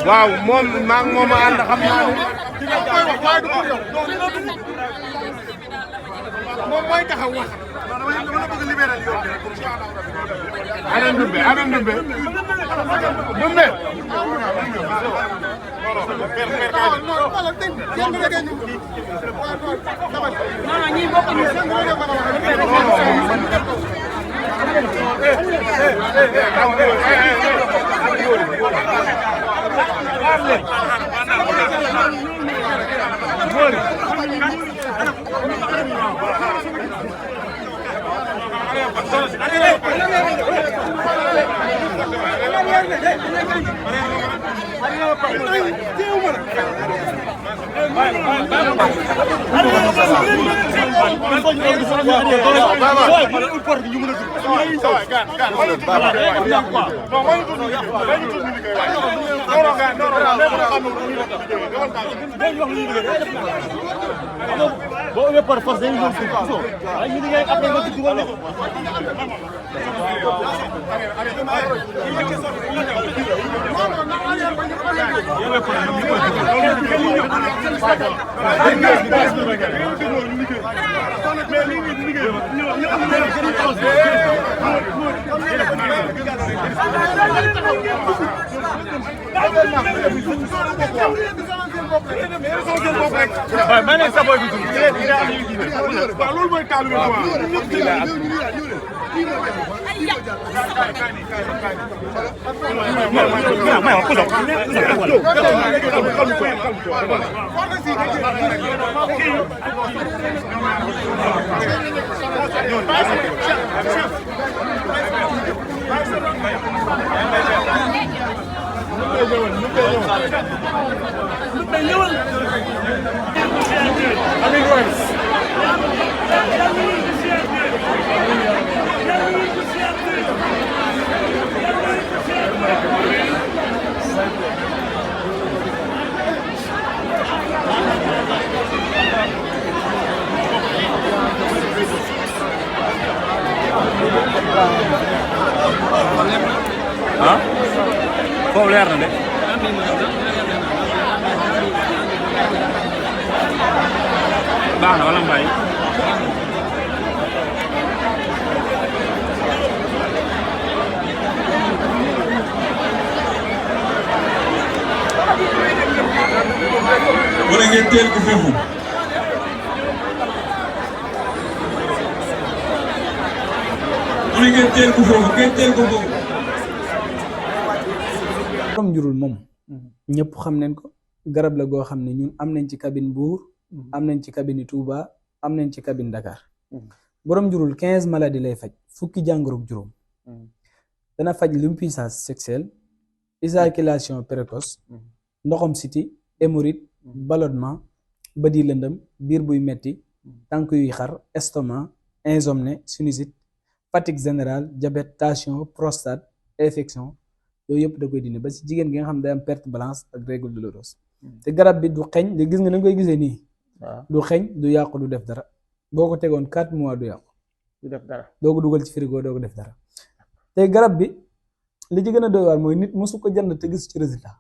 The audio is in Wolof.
waaw moom maa ngi moom a ànd xam naa ne moom mooy taxaw wax dama la bëgg libéral yoon bi rek ana Ndumbe ah foofu leer na de baax na wala mbay wala ngeen teel ko foofu wala ngeen teel ko foofu ngeen teel ko foofu borom njurul moom ñëpp xam nañ ko garab la goo xam ne ñun am nañ ci cabine Mbour am nañ ci cabine Touba am nañ ci cabine Dakar borom njurul 15 maladies lay faj fukki jàngoroog juróom dana faj l'impuissance sexuelle éjaculation précoce ndoxam siti hémorroïde ballonnement bët yi lëndëm biir buy metti tànk yuy xar estomac insomnie sinusite fatigue générale diabète tension prostate infection yooyu yëpp da koy dindi ba si jigéen gi nga xam ne day am perte blanche ak règle douloureuse te garab bi du xeeñ li gis nga ni nga koy gisee nii du xeeñ du yàqu du def dara boo ko tegoon 4 mois du yàqu du def dara doo ko dugal ci frigo doo ko def dara te garab bi li ci gën a doy waar mooy nit mosu ko jënd te gis ci résultat